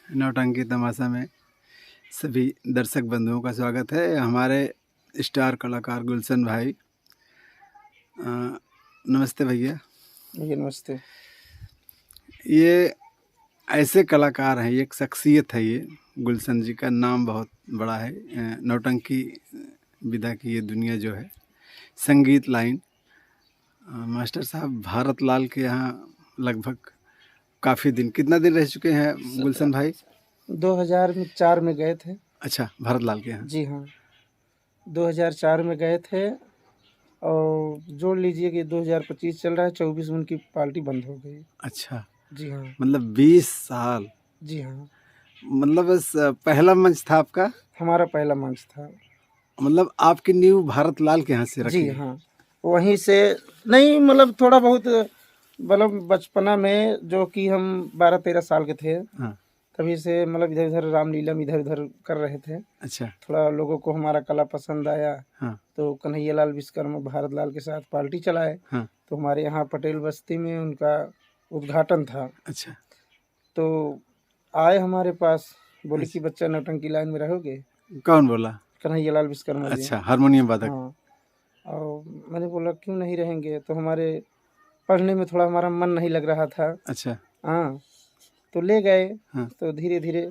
नौटंकी तमाशा में सभी दर्शक बंधुओं का स्वागत है। हमारे स्टार कलाकार गुलशन भाई, नमस्ते भैया। जी नमस्ते। ये ऐसे कलाकार हैं, एक शख्सियत है ये। गुलशन जी का नाम बहुत बड़ा है। नौटंकी विधा की ये दुनिया जो है, संगीत लाइन। मास्टर साहब भारत लाल के यहाँ लगभग काफ़ी दिन, कितना दिन रह चुके हैं गुलशन भाई? 2004 में गए थे। अच्छा, भारत लाल के यहाँ। जी हाँ, 2004 में गए थे और जोड़ लीजिए कि 2025 चल रहा है, 24 में उनकी पार्टी बंद हो गई। अच्छा, जी हाँ। मतलब 20 साल। जी हाँ, मतलब बस पहला मंच था आपका? हमारा पहला मंच था। मतलब आपकी नींव भारत लाल के यहाँ से रखी? जी हाँ, वहीं से नहीं, मतलब थोड़ा बहुत, मतलब बचपना में जो कि हम 12-13 साल के थे, हाँ। तभी से मतलब इधर उधर रामलीला में इधर उधर कर रहे थे। अच्छा। थोड़ा लोगों को हमारा कला पसंद आया। हाँ। तो कन्हैया लाल विश्वकर्मा भारत लाल के साथ पार्टी चलाए। हाँ। तो हमारे यहाँ पटेल बस्ती में उनका उद्घाटन था। अच्छा। तो आए हमारे पास, बोले कि बच्चा नौटंकी लाइन में रहोगे? कौन बोला? कन्हैया लाल विश्वकर्मा जी। अच्छा, हारमोनियम वादक। हाँ, और मैंने बोला क्यों नहीं रहेंगे, तो हमारे पढ़ने में थोड़ा हमारा मन नहीं लग रहा था। अच्छा। हाँ, तो ले गए। हाँ। तो धीरे धीरे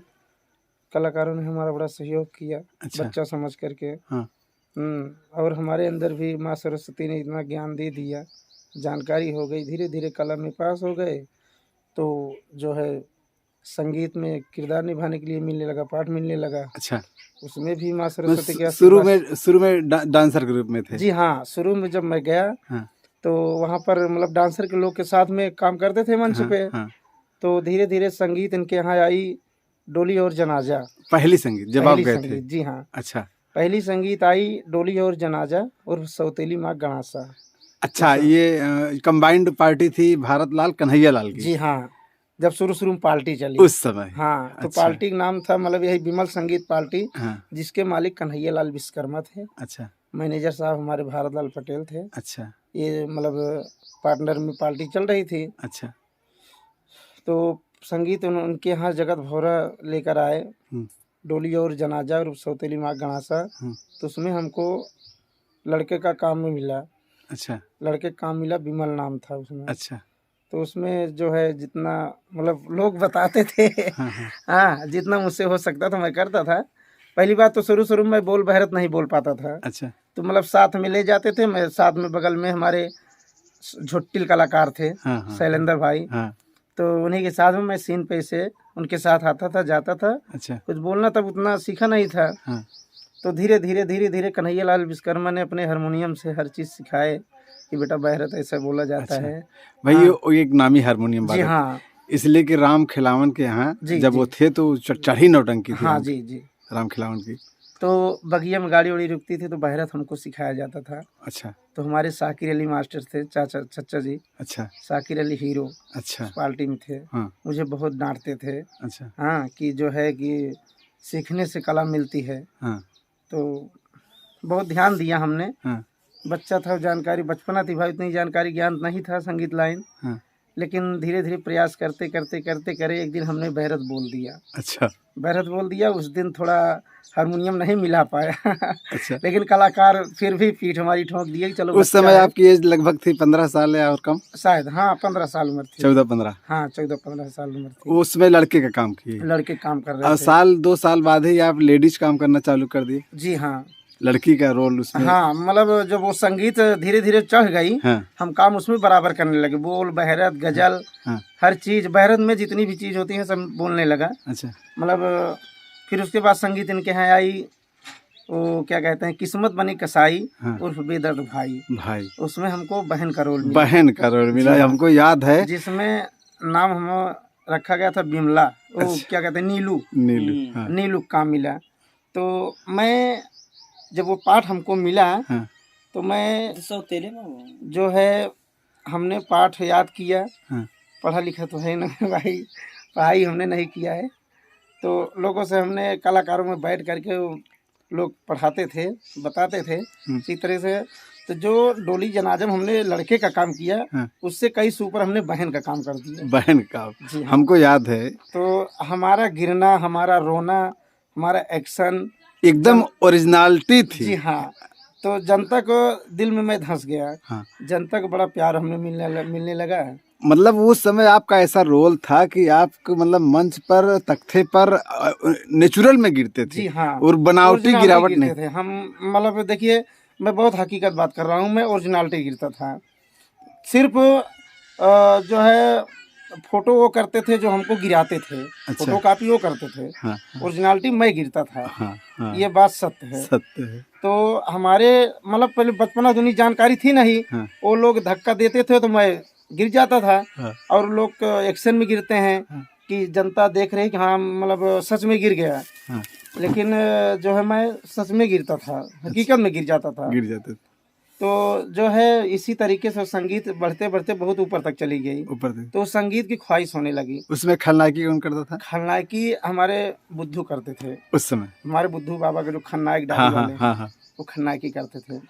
कलाकारों ने हमारा बड़ा सहयोग किया। अच्छा। बच्चा समझ करके। हाँ। और हमारे अंदर भी माँ सरस्वती ने इतना ज्ञान दे दिया, जानकारी हो गई, धीरे धीरे कला में पास हो गए। तो जो है संगीत में किरदार निभाने के लिए मिलने लगा, पाठ मिलने लगा। अच्छा, उसमें भी माँ सरस्वती के शुरू में डांसर ग्रुप में थे? जी हाँ, शुरू में जब मैं गया, हाँ। तो वहाँ पर मतलब डांसर के लोग के साथ में काम करते थे मंच पे। हाँ। तो धीरे धीरे संगीत इनके यहाँ आई, डोली और जनाजा। पहली संगीत जब आप गए थे? जी हाँ। अच्छा। पहली संगीत आई डोली और जनाजा और सौतेली माँ गणासा। अच्छा, ये कंबाइंड पार्टी थी भारत लाल कन्हैया लाल की? जी हाँ, जब शुरू में पार्टी चली उस समय? हाँ, तो अच्छा। पार्टी का नाम था मतलब यही विमल संगीत पार्टी। हाँ। जिसके मालिक कन्हैया लाल विश्वकर्मा थे। अच्छा। मैनेजर साहब हमारे भारत लाल पटेल थे। अच्छा। ये मतलब पार्टनर में पार्टी चल रही थी। अच्छा। तो संगीत उनके यहाँ जगत भौरा लेकर आए, डोली और जनाजा और सौतेली माँ गणासा। तो उसमें हमको लड़के का काम में मिला। अच्छा। लड़के का काम मिला, विमल नाम था उसमें। अच्छा। तो उसमें जो है जितना मतलब लोग बताते थे हाँ, जितना मुझसे हो सकता था मैं करता था। पहली बात तो शुरू में मैं बोल बहरत नहीं बोल पाता था। अच्छा। तो मतलब साथ में ले जाते थे, मैं साथ में बगल में हमारे झुट्टिल कलाकार थे। हाँ। शैलेंद्र भाई। हाँ। तो उन्हीं के साथ में मैं सीन पे से उनके साथ आता था, जाता था। अच्छा। कुछ बोलना तब उतना सीखा नहीं था। हाँ। तो धीरे धीरे कन्हैया लाल विश्वकर्मा ने अपने हारमोनियम से हर चीज़ सिखाए कि बेटा बहरत ऐसा बोला जाता है। भाई, हाँ। ये एक नामी हारमोनियम जी वादक। हाँ, इसलिए कि राम खिलावन के यहाँ जब वो थे तो चढ़ी नौटंकी थी। हाँ जी। राम खिलावन की। तो बगिया में गाड़ी उड़ी रुकती थी तो बहरत हमको सिखाया जाता था। अच्छा। तो हमारे साकिर अली मास्टर थे, चचा जी। अच्छा। साकिर अली हीरो। अच्छा। पार्टी में थे। हाँ। मुझे बहुत डांटते थे। अच्छा। हाँ, कि जो है कि सीखने से कला मिलती है। हाँ। तो बहुत ध्यान दिया हमने। हाँ। बच्चा था, जानकारी बचपना थी भाई, उतनी जानकारी ज्ञान नहीं था संगीत लाइन। हाँ। लेकिन धीरे धीरे प्रयास करते करे एक दिन हमने बहरत बोल दिया। अच्छा। बहरत बोल दिया। उस दिन थोड़ा हारमोनियम नहीं मिला पाया अच्छा। लेकिन कलाकार फिर भी पीठ हमारी ठोक दिए। चलो, उस समय आपकी एज लगभग थी 15 साल या और कम? शायद हाँ, 15 साल उम्र थी। 14-15? हाँ, 14-15 साल उम्र थी। उसमें लड़के का काम किए? लड़के काम कर रहे और थे। साल 2 साल बाद ही आप लेडीज काम करना चालू कर दिए? जी हाँ, लड़की का रोल उसमें? हाँ, मतलब जब वो संगीत धीरे धीरे चढ़ गई। हाँ। हम काम उसमें बराबर करने लगे, बोल बहरत गजल। हाँ। हर चीज बहरत में जितनी भी चीज होती है सब बोलने लगा। अच्छा। मतलब फिर उसके बाद संगीत इनके यहाँ आई, वो क्या कहते हैं, किस्मत बनी कसाई। हाँ। उर्फ बेदर्द भाई। उसमें हमको बहन का रोल मिला। हमको याद है। जिसमें नाम हम रखा गया था बिमला। वो अच्छा। क्या कहते हैं, नीलू। हाँ। नीलू काम मिला। तो मैं जब वो पाठ हमको मिला। हाँ। तो मैं जो है हमने पाठ याद किया। हाँ। पढ़ा लिखा तो है ना भाई, पढ़ाई हमने नहीं किया है। तो लोगों से हमने कलाकारों में बैठ करके लोग पढ़ाते थे, बताते थे इसी तरह से। तो जो डोली जनाजम हमने लड़के का काम किया। हाँ। उससे कई सुपर हमने बहन का काम कर दिया। बहन का? जी हाँ। हमको याद है। तो हमारा गिरना, हमारा रोना, हमारा एक्शन एकदम ओरिजिनलिटी थी। जी हाँ, तो जनता को दिल में मैं धंस गया। हाँ। जनता को बड़ा प्यार हमें मिलने लगा। मतलब उस समय आपका ऐसा रोल था कि आप मतलब मंच पर, तख्ते पर नेचुरल में गिरते थे। जी हाँ, और बनावटी गिरावट नहीं थे हम। मतलब देखिए, मैं बहुत हकीकत बात कर रहा हूँ, मैं ओरिजिनलिटी गिरता था। सिर्फ जो है फोटो वो करते थे जो हमको गिराते थे। अच्छा। फोटो कॉपी वो करते थे। हाँ, ओरिजिनलिटी मैं गिरता था। हाँ, हाँ, ये बात सत्य है। सत्य है। तो हमारे मतलब पहले बचपना दुनी जानकारी थी नहीं। हाँ। वो लोग धक्का देते थे तो मैं गिर जाता था। हाँ। और लोग एक्शन में गिरते हैं। हाँ। कि जनता देख रही कि हाँ मतलब सच में गिर गया। हाँ। लेकिन जो है मैं सच में गिरता था, हकीकत में गिर जाता था। तो जो है इसी तरीके से संगीत बढ़ते बढ़ते बहुत ऊपर तक चली गई। ऊपर तक तो संगीत की ख्वाहिश होने लगी। उसमें खलनायकी कौन करता था? खलनायकी हमारे बुद्धू करते थे उस समय। हमारे बुद्धू बाबा के जो खलनायक डाली वाले, वो खलनायकी करते थे।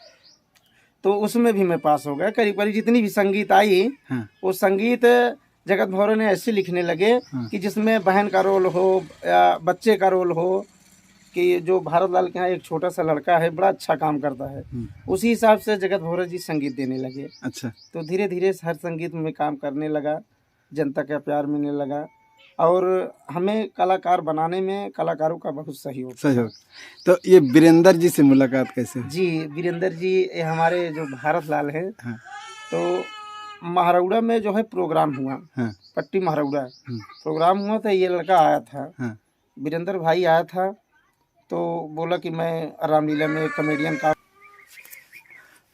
तो उसमें भी मैं पास हो गया। करीब करीब जितनी भी संगीत आई, वो संगीत जगत भैरव ने ऐसे लिखने लगे कि जिसमें बहन का रोल हो या बच्चे का रोल हो, कि जो भारत लाल के यहाँ एक छोटा सा लड़का है, बड़ा अच्छा काम करता है, उसी हिसाब से जगत भैरव जी संगीत देने लगे। अच्छा। तो धीरे धीरे हर संगीत में काम करने लगा, जनता का प्यार मिलने लगा, और हमें कलाकार बनाने में कलाकारों का बहुत सहयोग। तो ये वीरेंद्र जी से मुलाकात कैसे? जी, वीरेंद्र जी हमारे जो भारत लाल है। हाँ। तो महारौड़ा में जो है प्रोग्राम हुआ। हाँ। पट्टी महारौड़ा प्रोग्राम हुआ था, ये लड़का आया था। हाँ। वीरेंद्र भाई आया था, तो बोला कि मैं रामलीला में कॉमेडियन का।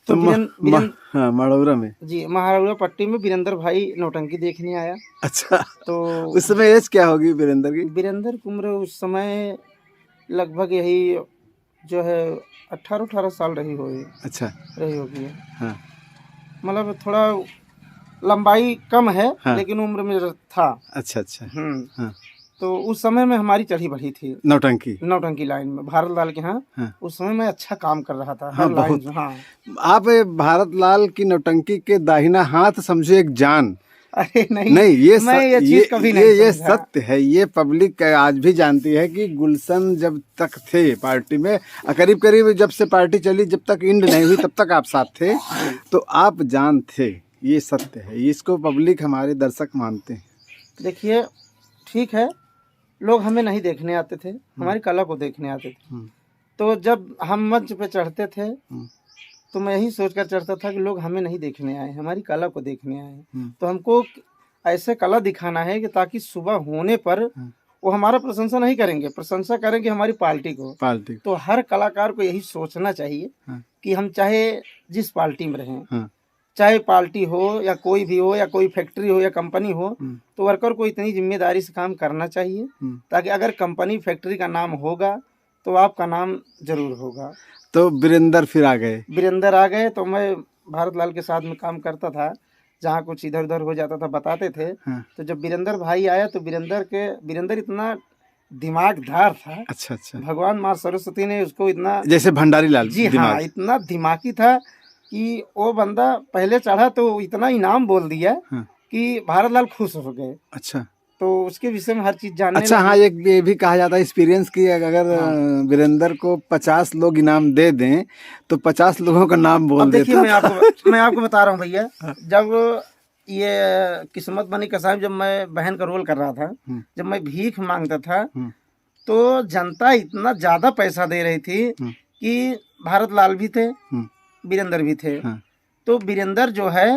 तो महारौड़ा में, जी महारौड़ा पट्टी में वीरेंद्र भाई नौटंकी देखने आया। अच्छा। तो उस समय एज क्या होगी वीरेंद्र की? वीरेंद्र की उम्र उस समय लगभग यही जो है 18 साल रही होगी। अच्छा, रही होगी। हाँ। मतलब थोड़ा लंबाई कम है। हाँ। लेकिन उम्र में था। अच्छा अच्छा। हाँ। तो उस समय में हमारी चढ़ी बढ़ी थी नौटंकी लाइन में भारत लाल के यहाँ। हाँ। उस समय मैं अच्छा काम कर रहा था। हाँ, हर बहुत। लाइन। हाँ। आप भारत लाल की नौटंकी के दाहिना हाथ समझो एक जान। अरे नहीं, ये कभी नहीं, ये सत्य है। ये पब्लिक आज भी जानती है कि गुलशन जब तक थे पार्टी में, करीब करीब जब से पार्टी चली, जब तक इंड नहीं हुई तब तक आप साथ थे। तो आप जान थे, ये सत्य है। इसको पब्लिक, हमारे दर्शक मानते हैं। देखिए, ठीक है, लोग हमें नहीं देखने आते थे, हमारी कला को देखने आते थे। तो जब हम मंच पे चढ़ते थे तो मैं यही सोचकर चढ़ता था कि लोग हमें नहीं देखने आए, हमारी कला को देखने आए। तो हमको ऐसे कला दिखाना है कि ताकि सुबह होने पर वो हमारा प्रशंसा नहीं करेंगे, प्रशंसा करेंगे हमारी पार्टी को। तो हर कलाकार को यही सोचना चाहिए कि हम चाहे जिस पार्टी में रहें, चाहे पार्टी हो या कोई भी हो, या कोई फैक्ट्री हो या कंपनी हो, तो वर्कर को इतनी जिम्मेदारी से काम करना चाहिए ताकि अगर कंपनी फैक्ट्री का नाम होगा तो आपका नाम जरूर होगा। तो वीरेंद्र फिर आ गए? वीरेंद्र आ गए तो मैं भारत लाल के साथ में काम करता था, जहाँ कुछ इधर उधर हो जाता था बताते थे। हाँ। तो जब वीरेंद्र भाई आया तो वीरेंद्र इतना दिमागदार था। अच्छा अच्छा। भगवान माँ सरस्वती ने उसको इतना, जैसे भंडारी लाल। जी हाँ, इतना दिमागी था कि वो बंदा पहले चढ़ा तो इतना इनाम बोल दिया। हाँ। कि भारत लाल खुश हो गए। अच्छा। तो उसके विषय में हर चीज जानने। अच्छा। हाँ, एक ये भी कहा जाता है एक्सपीरियंस की, अगर वीरेंद्र को 50 लोग इनाम दे दें तो 50 लोगों का नाम बोल देता। देखिए, मैं आपको बता रहा हूँ भैया, जब ये किस्मत बनी कसाई, जब मैं बहन का रोल कर रहा था, जब मैं भीख मांगता था, तो जनता इतना ज्यादा पैसा दे रही थी कि भारत लाल भी थे, वीरेंद्र भी थे। तो वीरेंद्र जो है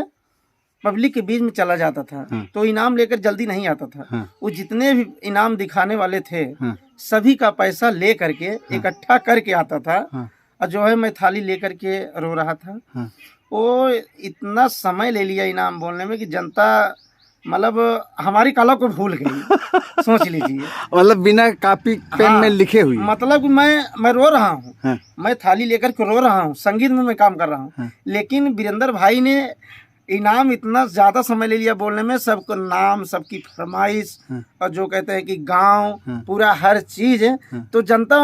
पब्लिक के बीच में चला जाता था। हाँ। तो इनाम लेकर जल्दी नहीं आता था। हाँ। वो जितने भी इनाम दिखाने वाले थे, हाँ, सभी का पैसा ले करके इकट्ठा करके आता था। हाँ। और जो है मैं थाली लेकर के रो रहा था। हाँ। वो इतना समय ले लिया इनाम बोलने में कि जनता मतलब हमारी कला को भूल गई। सोच लीजिए। मतलब बिना कॉपी पेन में लिखे हुए, मतलब मैं रो रहा हूँ। हाँ। मैं थाली लेकर के रो रहा हूँ, संगीत में मैं काम कर रहा हूँ। हाँ। लेकिन वीरेंद्र भाई ने इनाम इतना ज्यादा समय ले लिया बोलने में, सबको नाम, सबकी फरमाइश, और जो कहते हैं कि गांव, पूरा हर चीज। तो जनता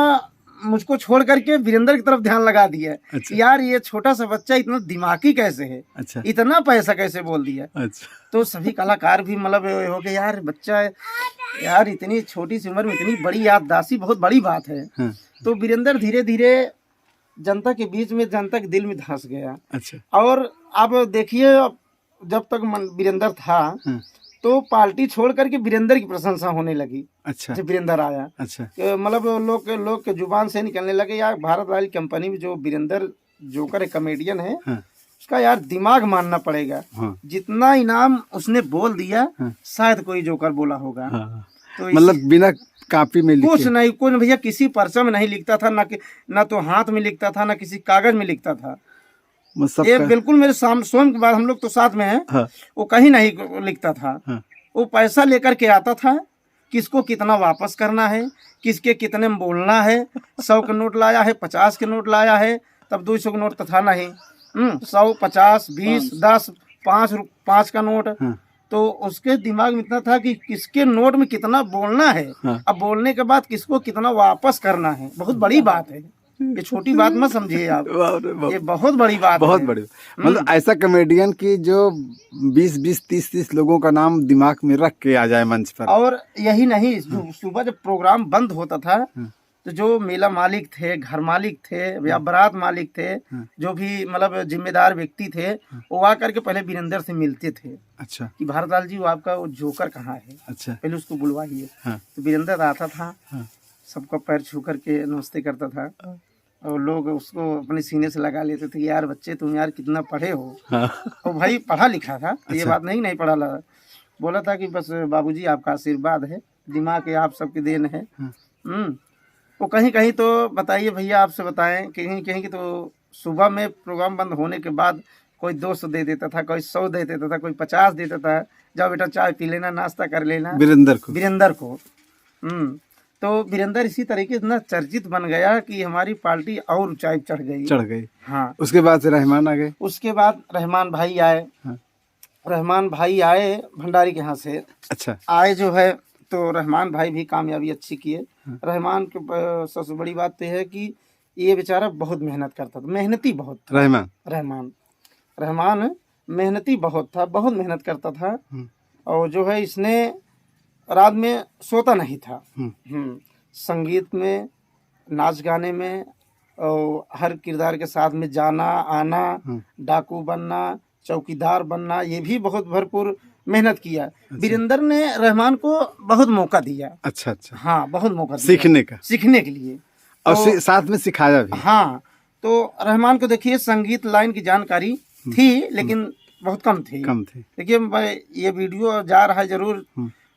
मुझको छोड़ करके वीरेंद्र की तरफ ध्यान लगा दिया। अच्छा। यार ये छोटा सा बच्चा इतना दिमागी कैसे है, अच्छा। इतना पैसा कैसे बोल दिया। अच्छा। तो सभी कलाकार भी मतलब हो गए यार बच्चा यार इतनी छोटी सी उम्र में इतनी बड़ी याददाश्ती बहुत बड़ी बात है। हाँ। तो वीरेंद्र धीरे धीरे जनता के बीच में, जनता के दिल में धंस गया। अच्छा। और अब देखिए जब तक वीरेंद्र था तो पार्टी छोड़ करके वीरेंद्र की प्रशंसा होने लगी। अच्छा। जब वीरेंद्र आया, अच्छा, मतलब लोग के जुबान से निकलने लगे यार भारत रॉयल कंपनी में जो वीरेंद्र जोकर है, कॉमेडियन है, हाँ। उसका यार दिमाग मानना पड़ेगा। हाँ। जितना इनाम उसने बोल दिया, हाँ। शायद कोई जोकर बोला होगा। हाँ। तो मतलब बिना कॉपी में कुछ नहीं, कुछ भैया किसी पर्चा में नहीं लिखता था, ना तो हाथ में लिखता था, ना किसी कागज में लिखता था। ये बिल्कुल मेरे स्वयं के बाद, हम लोग तो साथ में हैं। हाँ। वो कहीं नहीं लिखता था। हाँ। वो पैसा लेकर के आता था, किसको कितना वापस करना है, किसके कितने में बोलना है। 100 के नोट लाया है, 50 के नोट लाया है, तब 200 का नोट तो था नहीं। 100, 50, 20, 10, 5 का नोट। हाँ। तो उसके दिमाग में इतना था कि किसके नोट में कितना बोलना है। हाँ। अब बोलने के बाद किसको कितना वापस करना है। बहुत बड़ी बात है, ये छोटी बात मत समझिए आप, ये बहुत बड़ी बात, बहुत बड़ी। मतलब ऐसा कॉमेडियन की जो 20-20, 30-30 लोगों का नाम दिमाग में रख के आ जाए मंच पर। और यही नहीं, सुबह जब प्रोग्राम बंद होता था तो जो मेला मालिक थे, घर मालिक थे या बारात मालिक थे, जो भी मतलब जिम्मेदार व्यक्ति थे, वो आकर के पहले वीरेंद्र से मिलते थे। अच्छा। कि भारतलाल जी वो आपका वो जोकर कहाँ है। अच्छा। पहले उसको बुलवाइए। तो वीरेंद्र आता था, सबका पैर छू करके नमस्ते करता था, और लोग उसको अपने सीने से लगा लेते थे। यार बच्चे तुम यार कितना पढ़े हो। और भाई पढ़ा लिखा था। अच्छा। ये बात नहीं पढ़ा लगा, बोला था कि बस बाबूजी आपका आशीर्वाद है, दिमाग आप सबकी देन है। वो कहीं कहीं तो बताइए भैया, आपसे बताएं, कहीं कहीं की तो सुबह में प्रोग्राम बंद होने के बाद कोई 200 दे देता था, कोई 100 दे देता था, कोई 50 देता था, जाओ बेटा चाय पी लेना, नाश्ता कर लेना। वीरेंद्र को तो वीरेंद्र इसी तरीके से इतना चर्चित बन गया कि हमारी पार्टी और ऊंचाई चढ़ गई। हाँ। उसके बाद से रहमान आ गए। उसके बाद रहमान भाई आए। हाँ। रहमान भाई आए भंडारी के यहाँ से। अच्छा। आए जो है तो रहमान भाई भी कामयाबी अच्छी किए। हाँ। रहमान के सबसे बड़ी बात तो है कि ये बेचारा बहुत मेहनत करता था, मेहनती बहुत था। रहमान मेहनती बहुत था, बहुत मेहनत करता था। और जो है इसने रात में सोता नहीं था। संगीत में, नाच गाने में, और हर किरदार के साथ में जाना आना, डाकू बनना, चौकीदार बनना, ये भी बहुत भरपूर मेहनत किया। अच्छा। वीरेंद्र ने रहमान को बहुत मौका दिया। अच्छा। हाँ, बहुत मौका दिया सीखने के लिए, और तो, साथ में सिखाया भी। हाँ। तो रहमान को देखिए संगीत लाइन की जानकारी थी, लेकिन बहुत कम थी। देखिए ये वीडियो जा रहा है जरूर,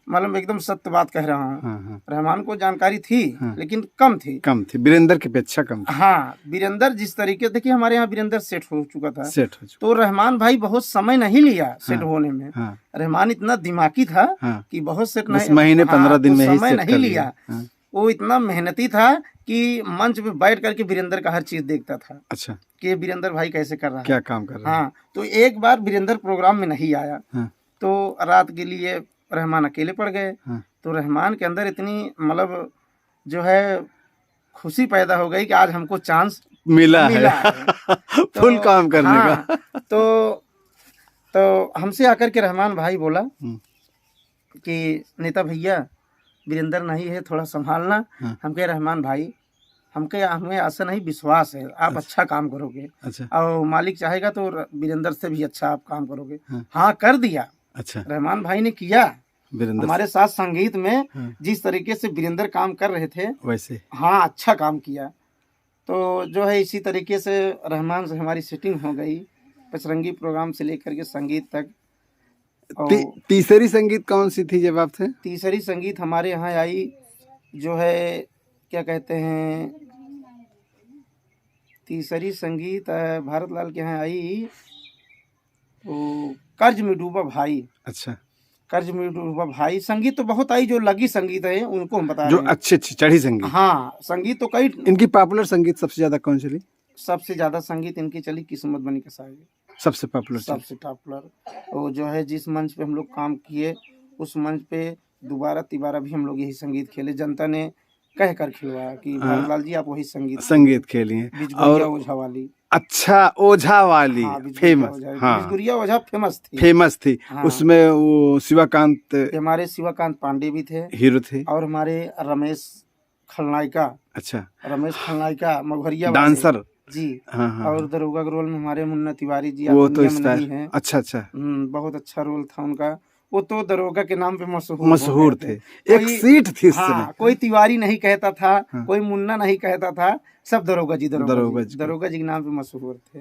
मतलब एकदम सत्य बात कह रहा हूँ। हाँ। रहमान को जानकारी थी। हाँ। लेकिन कम थी वीरेंद्र की अपेक्षा कम थी। हाँ। वीरेंद्र जिस तरीके, देखिए हमारे यहाँ वीरेंद्र सेट हो चुका था। तो रहमान भाई बहुत समय नहीं लिया। हाँ। सेट होने में। हाँ। रहमान इतना दिमागी था। हाँ। कि बहुत सेट नहीं, महीने 15 दिन में ही समय नहीं लिया। हाँ। वो इतना मेहनती था कि मंच पे बैठ करके वीरेंद्र का हर चीज देखता था। अच्छा। कि वीरेंद्र भाई कैसे कर रहा है, क्या काम कर रहा है। हाँ। तो एक बार वीरेंद्र प्रोग्राम में नहीं आया। हाँ। तो रात के लिए रहमान अकेले पड़ गए। हाँ। तो रहमान के अंदर इतनी मतलब जो है खुशी पैदा हो गई कि आज हमको चांस मिला है। तो, फुल काम करने। हाँ, का तो हमसे आकर के रहमान भाई बोला कि नेता भैया वीरेंद्र नहीं है, थोड़ा संभालना। हाँ। हम कहे रहमान भाई हमें आशा नहीं, विश्वास है आप अच्छा काम करोगे। अच्छा। और मालिक चाहेगा तो वीरेंद्र से भी अच्छा आप काम करोगे। हाँ, कर दिया। अच्छा। रहमान भाई ने किया हमारे साथ संगीत में। हाँ। जिस तरीके से वीरेंद्र काम कर रहे थे वैसे, हाँ, अच्छा काम किया। तो जो है इसी तरीके से रहमान से हमारी सेटिंग हो गई, पचरंगी प्रोग्राम से लेकर के संगीत तक। तीसरी संगीत कौन सी थी जब आप थे? तीसरी संगीत हमारे यहाँ आई जो है, क्या कहते हैं, तीसरी संगीत भारतलाल के यहाँ आई तो कर्ज में डूबा भाई। अच्छा। कर्ज में डूबा भाई संगीत तो बहुत आई, जो लगी संगीत है उनको हम बता रहे हैं, जो अच्छी चढ़ी संगीत। हाँ, संगीत तो कई। इनकी पॉपुलर संगीत सबसे ज्यादा कौन चली? सबसे ज्यादा संगीत इनकी चली किस्मत बनी कसाई, सबसे पॉपुलर। वो जो है जिस मंच पे हम लोग काम किए उस मंच पे दोबारा तिबारा भी हम लोग यही संगीत खेले। जनता ने कह कर खिलवाया कि भारतलाल जी आप वही संगीत खेली हैं। बिजगुरिया ओझा वाली। अच्छा, ओझा वाली हाँ, फेमस, हाँ बिजगुरिया ओझा फेमस थी। हाँ। उसमें वो शिवाकांत, हमारे शिवाकांत पांडे भी थे, हीरो थे, और हमारे रमेश खलनायका। अच्छा, रमेश खलनायका मगहरिया डांसर जी। हाँ हाँ। और दरोगा के रोल में हमारे मुन्ना तिवारी जी, वो आप तो दुनिया में नहीं हैं। अच्छा अच्छा, बहुत अच्छा रोल था उनका। वो तो दरोगा के नाम पे मशहूर हो थे। गए एक सीट थी उस समय। हाँ, कोई तिवारी नहीं कहता था, कोई मुन्ना नहीं कहता था, सब दरोगा जी दरोगा जी के नाम पे मशहूर थे।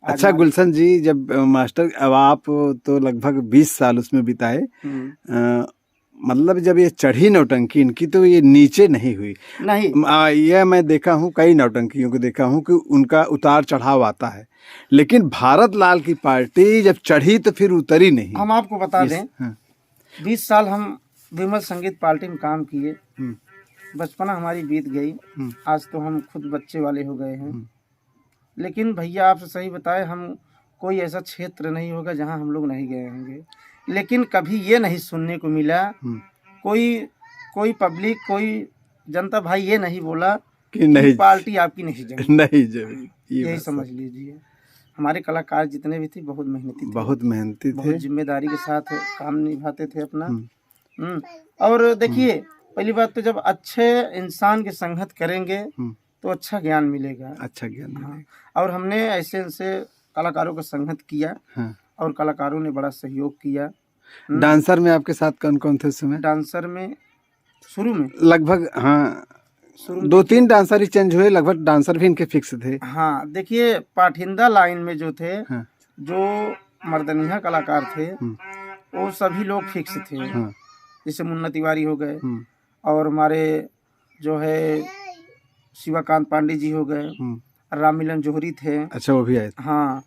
अच्छा गुलशन जी, जब मास्टर, अब आप तो लगभग 20 साल उसमें बिताए, मतलब जब ये चढ़ी नौटंकी इनकी, तो ये नीचे नहीं हुई। नहीं, यह मैं देखा हूँ, कई नौटंकियों को देखा हूँ कि उनका उतार चढ़ाव आता है, लेकिन भारत लाल की पार्टी जब चढ़ी तो फिर उतरी नहीं। हम आपको बता दें, 20 साल हम विमल संगीत पार्टी में काम किए, बचपना हमारी बीत गई, आज तो हम खुद बच्चे वाले हो गए हैं। लेकिन भैया आपसे सही बताए, हम कोई ऐसा क्षेत्र नहीं होगा जहां हम लोग नहीं गए होंगे, लेकिन कभी ये नहीं सुनने को मिला, कोई पब्लिक, कोई जनता भाई ये नहीं बोला कि नहीं पार्टी आपकी नहीं जमी। नहीं जमी, यही समझ लीजिए। हमारे कलाकार जितने भी थे बहुत मेहनती थे, बहुत जिम्मेदारी के साथ काम निभाते थे अपना। और देखिए, पहली बात तो जब अच्छे इंसान की संगत करेंगे तो अच्छा ज्ञान मिलेगा, अच्छा ज्ञान मिलेगा। और हमने ऐसे कलाकारों का संगत किया, और कलाकारों ने बड़ा सहयोग किया। डांसर में आपके साथ कौन कौन थे उस समय? डांसर में शुरू में लगभग, हाँ, 2-3 डांसर ही चेंज हुए, लगभग डांसर भी इनके फिक्स थे। हाँ, देखिए, पाठिंदा लाइन में जो थे, जो मर्दनिया कलाकार थे, वो सभी लोग फिक्स थे। जैसे मुन्ना तिवारी हो गए, और हमारे जो है शिवाकांत पांडे जी हो गए, राम मिलन जोहरी थे। अच्छा, वो भी आए थे। हाँ,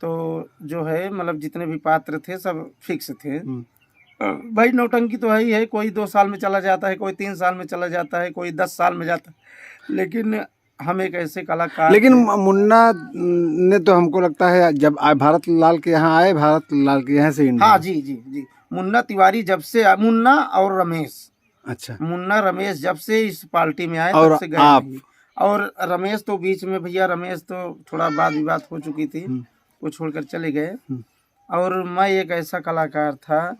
तो जो है मतलब जितने भी पात्र थे सब फिक्स थे। भाई नौटंकी तो है ही है, कोई 2 साल में चला जाता है, कोई 3 साल में चला जाता है, कोई 10 साल में जाता है, लेकिन हम एक ऐसे कलाकार। लेकिन मुन्ना ने तो हमको लगता है जब भारत लाल के यहाँ आए, भारत लाल के यहाँ से, हाँ जी, मुन्ना तिवारी जब से, मुन्ना और रमेश, अच्छा, मुन्ना रमेश जब से इस पार्टी में आए तब से गए नहीं। और रमेश तो बीच में, भैया रमेश तो थोड़ा वाद विवाद हो चुकी थी, वो छोड़कर चले गए। और मैं एक ऐसा कलाकार था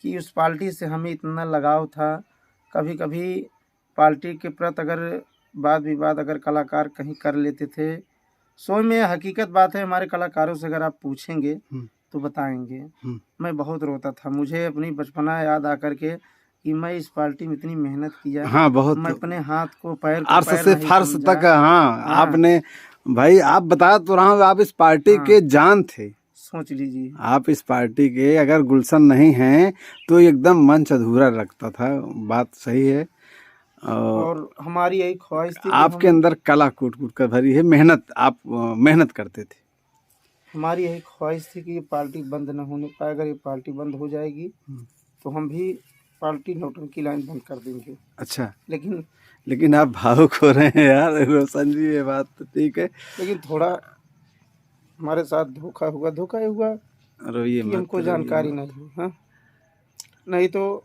कि उस पार्टी से हमें इतना लगाव था, कभी कभी पार्टी के प्रति अगर वाद विवाद अगर कलाकार कहीं कर लेते थे, सो में हकीकत बात है, हमारे कलाकारों से अगर आप पूछेंगे तो बताएंगे, मैं बहुत रोता था। मुझे अपनी बचपना याद आकर के कि मैं इस पार्टी में इतनी मेहनत किया, हाँ, बहुत, मैं अपने हाथ को पैर को अर्श से फर्श तक, हाँ, आपने, भाई आप बता तो रहा हूँ, आप इस पार्टी के जान थे। सोच लीजिए, आप इस पार्टी के अगर गुलशन नहीं हैं तो एकदम मंच अधूरा लगता था, बात सही है। और हमारी यही ख्वाहिश थी, आपके अंदर कला कूट कूट कर भरी है, मेहनत, आप मेहनत करते थे। हमारी यही ख्वाहिश थी कि ये पार्टी बंद न होने पाए, अगर ये पार्टी बंद हो जाएगी तो हम भी पार्टी नौटंकी लाइन बंद कर देंगे। अच्छा, लेकिन आप भावुक हो रहे हैं यार रोशन जी, ये बात तो ठीक है, लेकिन थोड़ा हमारे साथ धोखा हुआ कि हमको जानकारी नहीं हुई। हाँ, नहीं तो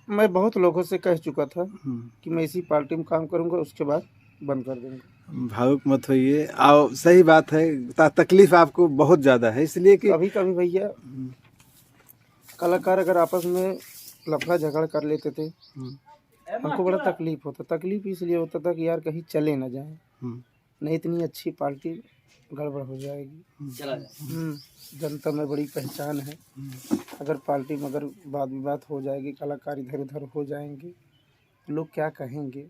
मैं बहुत लोगों से कह चुका था कि मैं इसी पार्टी में काम करूंगा, उसके बाद बंद कर दूंगा। भावुक मत होइए, आओ, सही बात है, तकलीफ आपको बहुत ज़्यादा है, इसलिए कि कभी कभी भैया कलाकार अगर आपस में लफड़ा झगड़ कर लेते थे, हमको बड़ा तकलीफ होता। तकलीफ इसलिए होता था कि यार कहीं चले ना जाए, नहीं इतनी अच्छी पार्टी गड़बड़ हो जाएगी, जनता में बड़ी पहचान है, अगर पार्टी में अगर वाद विवाद हो जाएगी, कलाकार इधर उधर हो जाएंगे, लोग क्या कहेंगे।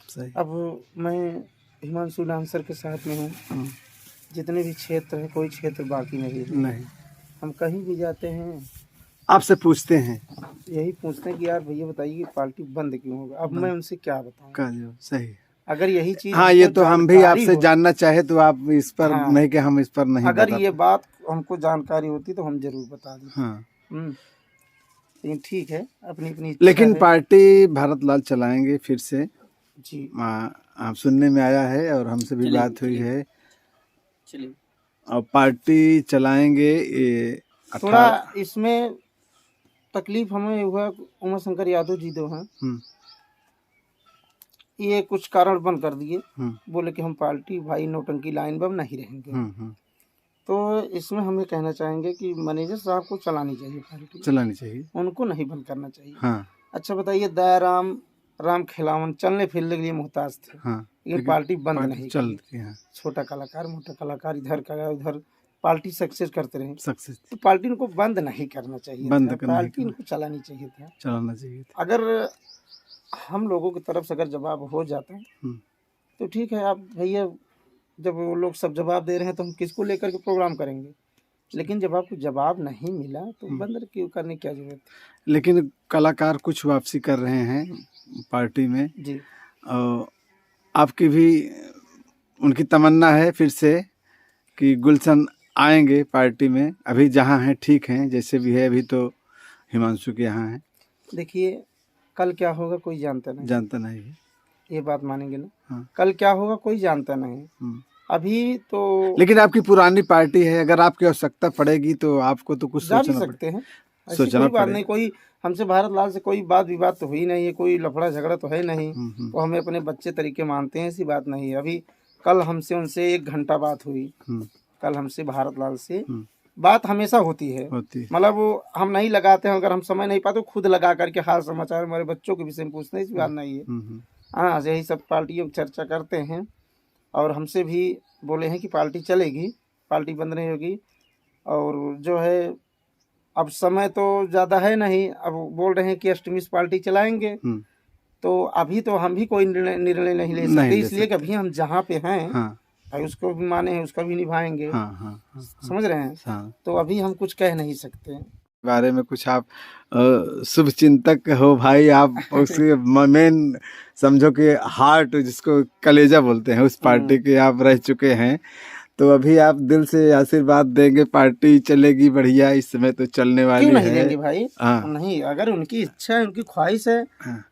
सही। अब मैं हिमांशु डांसर के साथ में हूँ, जितने भी क्षेत्र है कोई क्षेत्र बाकी नहीं, हम कहीं भी जाते हैं आपसे पूछते हैं, यही पूछते हैं कि यार भैया बताइए कि पार्टी बंद क्यों होगा। अब मैं उनसे क्या बताऊं। सही, अगर यही चीज, हाँ, ये तो हम भी आपसे जानना चाहे तो आप इस पर, हाँ, नहीं कि हम इस पर नहीं, अगर ये बात हमको जानकारी होती तो हम जरूर बता दें। हाँ, लेकिन ठीक है, अपनी अपनी, लेकिन पार्टी भारत लाल चलाएंगे फिर से जी, आप सुनने में आया है और हमसे भी बात हुई है, चलिए, और पार्टी चलाएंगे। थोड़ा इसमें तकलीफ हमें हुआ, उमा शंकर यादव जी दो हैं, ये कुछ कारण बंद कर दिए, बोले कि हम पार्टी भाई नौटंकी लाइन में नहीं रहेंगे। तो इसमें हम ये कहना चाहेंगे कि मैनेजर साहब को चलानी चाहिए पार्टी, चलानी चाहिए, उनको नहीं बंद करना चाहिए। हाँ। अच्छा बताइए, दयाराम राम खिलावन चलने फिरने के लिए मोहताज थे, हाँ। ये पार्टी बंद नहीं चलती है। छोटा कलाकार मोटा कलाकार इधर का उधर पार्टी सक्सेस करते रहे, सक्सेस। तो पार्टी इनको बंद नहीं करना चाहिए, पार्टी इनको चलानी चाहिए था, चलाना चाहिए था। अगर हम लोगों की तरफ से अगर जवाब हो जाता है तो ठीक है, आप भैया जब वो लोग सब जवाब दे रहे हैं तो हम किसको लेकर के प्रोग्राम करेंगे, लेकिन जब आपको जवाब नहीं मिला तो बंद क्यों करने की क्या जरूरत है। लेकिन कलाकार कुछ वापसी कर रहे हैं पार्टी में जी, और आपकी भी उनकी तमन्ना है फिर से कि गुलशन आएंगे पार्टी में, अभी जहाँ हैं ठीक हैं जैसे भी है, अभी तो हिमांशु के यहाँ हैं। देखिए कल क्या होगा कोई जानता नहीं है, ये बात मानेंगे ना। हाँ। कल क्या होगा कोई जानता नहीं, अभी तो। लेकिन आपकी पुरानी पार्टी है, अगर आपकी आवश्यकता पड़ेगी तो आपको तो कुछ जा भी सकते हैं, ऐसी कोई बात नहीं, कोई हमसे भारत लाल से कोई बात विवाद तो हुई नहीं है, कोई लफड़ा झगड़ा तो है नहीं, तो हमें अपने बच्चे तरीके मानते हैं, ऐसी बात नहीं है। अभी कल हमसे उनसे 1 घंटा बात हुई, कल हमसे भारत लाल से बात हमेशा होती है, मतलब वो हम नहीं लगाते हैं, अगर हम समय नहीं पाते खुद लगा करके हाल समाचार हमारे बच्चों के विषय में पूछते हैं, इस बात नहीं है। हाँ, यही सब पार्टियों चर्चा करते हैं और हमसे भी बोले हैं कि पार्टी चलेगी, पार्टी बंद नहीं होगी। और जो है अब समय तो ज़्यादा है नहीं, अब बोल रहे हैं कि अष्टमिश पार्टी चलाएंगे, तो अभी तो हम भी कोई निर्णय नहीं ले सकते, इसलिए कि अभी हम जहाँ पे हैं भाई उसको भी माने हैं, उसका भी निभाएंगे। समझ रहे हैं, तो अभी हम कुछ कह नहीं सकते बारे में। कुछ आप शुभ चिंतक हो भाई, आप उसके मेन समझो कि हार्ट जिसको कलेजा बोलते हैं उस पार्टी के आप रह चुके हैं, तो अभी आप दिल से आशीर्वाद देंगे पार्टी चलेगी बढ़िया, इस समय तो चलने वाली क्यों नहीं देंगे भाई। नहीं, अगर उनकी इच्छा है उनकी ख्वाहिश है।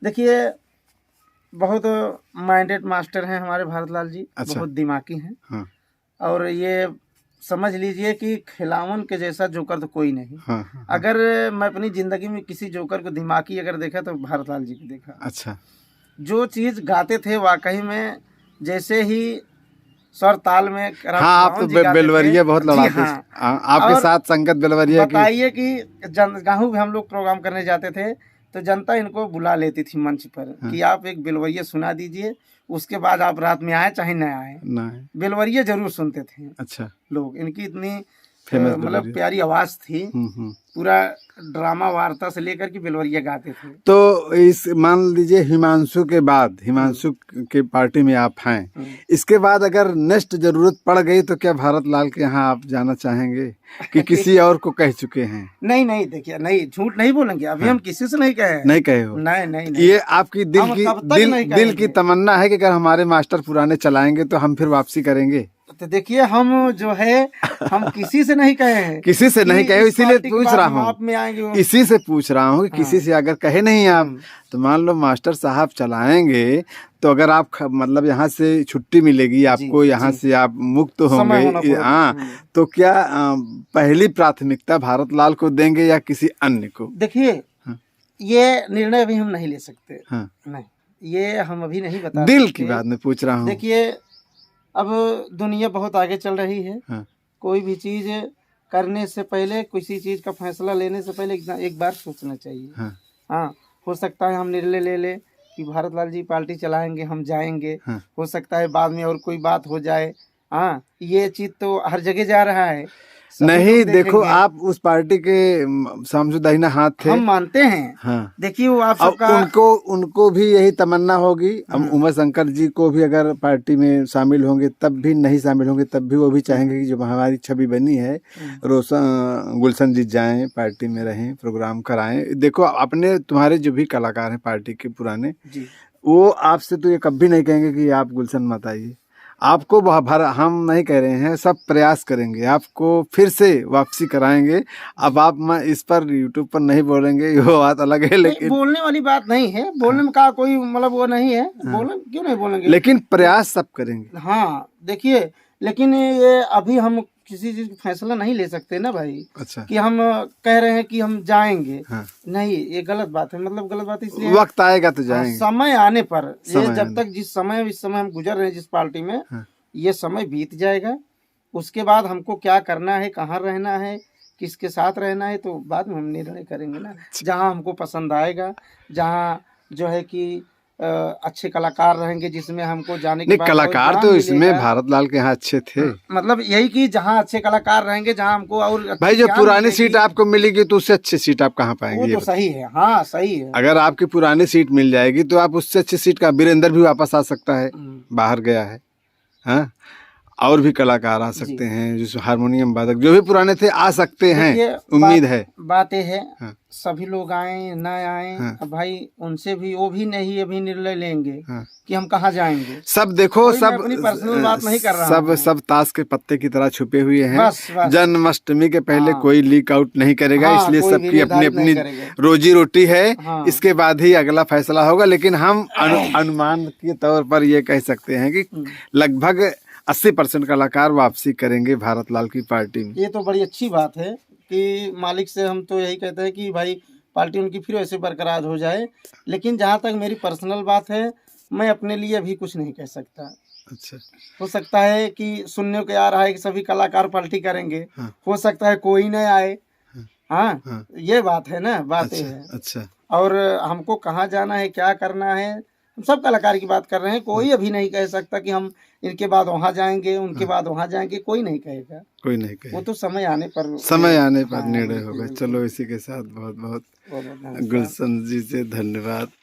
देखिए बहुत माइंडेड मास्टर हैं हमारे भारत लाल जी। अच्छा। बहुत दिमागी हैं। और ये समझ लीजिए कि खिलावन के जैसा जोकर तो कोई नहीं। अगर मैं अपनी जिंदगी में किसी जोकर को दिमागी अगर देखा तो भारत लाल जी को देखा। अच्छा। जो चीज गाते थे वाकई में, जैसे ही स्वर ताल में। आप तो बेलवरिया बहुत लड़ाते थे। आपके साथ संगत बेलवरिया की। बताइए कि गाँव भी हम लोग प्रोग्राम करने जाते थे तो जनता इनको बुला लेती थी मंच पर कि आप एक बेलवरिया सुना दीजिए, उसके बाद आप रात में आए चाहे न आए, बेलवरिया जरूर सुनते थे। अच्छा। लोग, इनकी इतनी मतलब प्यारी आवाज थी, पूरा ड्रामा वार्ता से लेकर के बेलवरिया गाते थे। तो इस मान लीजिए हिमांशु के बाद, हिमांशु के पार्टी में आप हैं, इसके बाद अगर नेक्स्ट जरूरत पड़ गई तो क्या भारत लाल के यहाँ आप जाना चाहेंगे कि किसी और को कह चुके हैं? नहीं, देखिए नहीं, झूठ नहीं बोलेंगे, अभी हम किसी से नहीं कहे। नहीं कहे हो? नहीं। ये आपकी दिल की तमन्ना है कि अगर हमारे मास्टर पुराने चलाएंगे तो हम फिर वापसी करेंगे। तो देखिए हम जो है हम किसी से नहीं कहे हैं। किसी से नहीं कहे, इसीलिए पूछ रहा हूँ, आप में आएंगे इसी से पूछ रहा हूँ कि किसी से अगर कहे नहीं आप, तो मान लो मास्टर साहब चलाएंगे तो अगर आप मतलब यहाँ से छुट्टी मिलेगी आपको, यहाँ से आप मुक्त होंगे, हाँ, तो क्या पहली प्राथमिकता भारत लाल को देंगे या किसी अन्य को? देखिए ये निर्णय अभी हम नहीं ले सकते। नहीं, ये हम अभी नहीं बता, दिल की बात मैं पूछ रहा हूँ। देखिए अब दुनिया बहुत आगे चल रही है। कोई भी चीज करने से पहले, किसी चीज का फैसला लेने से पहले एक बार सोचना चाहिए। हाँ, हो सकता है हम निर्णय ले ले कि भारत लाल जी पार्टी चलाएंगे, हम जाएंगे। हो सकता है बाद में और कोई बात हो जाए। हाँ, ये चीज तो हर जगह जा रहा है। नहीं देखो, आप उस पार्टी के सामने हाथ थे, हम मानते हैं। हाँ। देखिए वो आप सबका, उनको भी यही तमन्ना होगी। हम उमा शंकर जी को भी अगर पार्टी में शामिल होंगे तब भी, नहीं शामिल होंगे तब भी वो भी चाहेंगे कि जो हमारी छवि बनी है रोशन गुलशन जी जाएं, पार्टी में रहें, प्रोग्राम कराएं। देखो अपने तुम्हारे जो भी कलाकार हैं पार्टी के पुराने, वो आपसे तो ये कभी नहीं कहेंगे कि आप गुलशन मत आइए। आपको हम नहीं कह रहे हैं, सब प्रयास करेंगे, आपको फिर से वापसी कराएंगे। अब आप इस पर यूट्यूब पर नहीं बोलेंगे, ये बात अलग है, लेकिन बोलने वाली बात नहीं है, बोलने में का कोई मतलब वो नहीं है। क्यों नहीं बोलेंगे, लेकिन प्रयास सब करेंगे। हाँ देखिए लेकिन ये अभी हम किसी चीज का फैसला नहीं ले सकते ना भाई। अच्छा। कि हम कह रहे हैं कि हम जाएंगे। हाँ। नहीं, ये गलत बात है। मतलब गलत बात इसलिए वक्त आएगा तो जाएंगे। समय आने पर, ये समय जब तक इस समय हम गुजर रहे हैं जिस पार्टी में, हाँ। ये समय बीत जाएगा। उसके बाद हमको क्या करना है, कहाँ रहना है, किसके साथ रहना है, तो बाद में हम निर्णय करेंगे ना। जहाँ हमको पसंद आएगा, जहाँ जो है कि अच्छे कलाकार रहेंगे, जिसमें हमको जाने के नहीं, बाद कलाकार तो इसमें भारत लाल के यहाँ अच्छे थे। मतलब यही कि जहाँ अच्छे कलाकार रहेंगे, जहाँ हमको और भाई जो पुरानी सीट आपको मिलेगी तो उससे अच्छी सीट आप कहाँ पाएंगे? वो तो सही है। हाँ सही है। अगर आपकी पुरानी सीट मिल जाएगी तो आप उससे अच्छी सीट का, वीरेंद्र भी वापस आ सकता है, बाहर गया है। हाँ, और भी कलाकार आ सकते हैं, जो हारमोनियम वादक जो भी पुराने थे आ सकते हैं, उम्मीद है। बात ये है। हाँ। सभी लोग आए ना आए। हाँ। अब भाई उनसे भी, वो भी नहीं अभी निर्णय लेंगे। हाँ। कि हम कहाँ जाएंगे। सब देखो, सब अपनी पर्सनल बात नहीं कर रहा हूं। सब ताश के पत्ते की तरह छुपे हुए हैं। बस। जन्माष्टमी के पहले कोई लीक आउट नहीं करेगा। इसलिए सबकी अपनी अपनी रोजी रोटी है। इसके बाद ही अगला फैसला होगा। लेकिन हम अनुमान के तौर पर ये कह सकते हैं कि लगभग 80% कलाकार वापसी करेंगे भारत लाल की पार्टी में। ये तो बड़ी अच्छी बात है कि मालिक से हम तो यही कहते हैं कि भाई पार्टी उनकी फिर वैसे बरकरार हो जाए। लेकिन जहाँ तक मेरी पर्सनल बात है, मैं अपने लिए अभी कुछ नहीं कह सकता। अच्छा। हो सकता है कि सुनने को आ रहा है कि सभी कलाकार पार्टी करेंगे। हाँ। हो सकता है कोई न आए। हाँ। हाँ। ये बात है ना, बातें है। अच्छा। और हमको कहाँ जाना है, क्या करना है, हम सब कलाकार की बात कर रहे हैं। कोई अभी नहीं कह सकता कि हम इनके बाद वहाँ जाएंगे, उनके बाद वहाँ जाएंगे। कोई नहीं कहेगा। कोई नहीं कहेगा। वो तो समय आने पर निर्णय होगा। चलो, इसी के साथ बहुत बहुत गुलशन जी से धन्यवाद।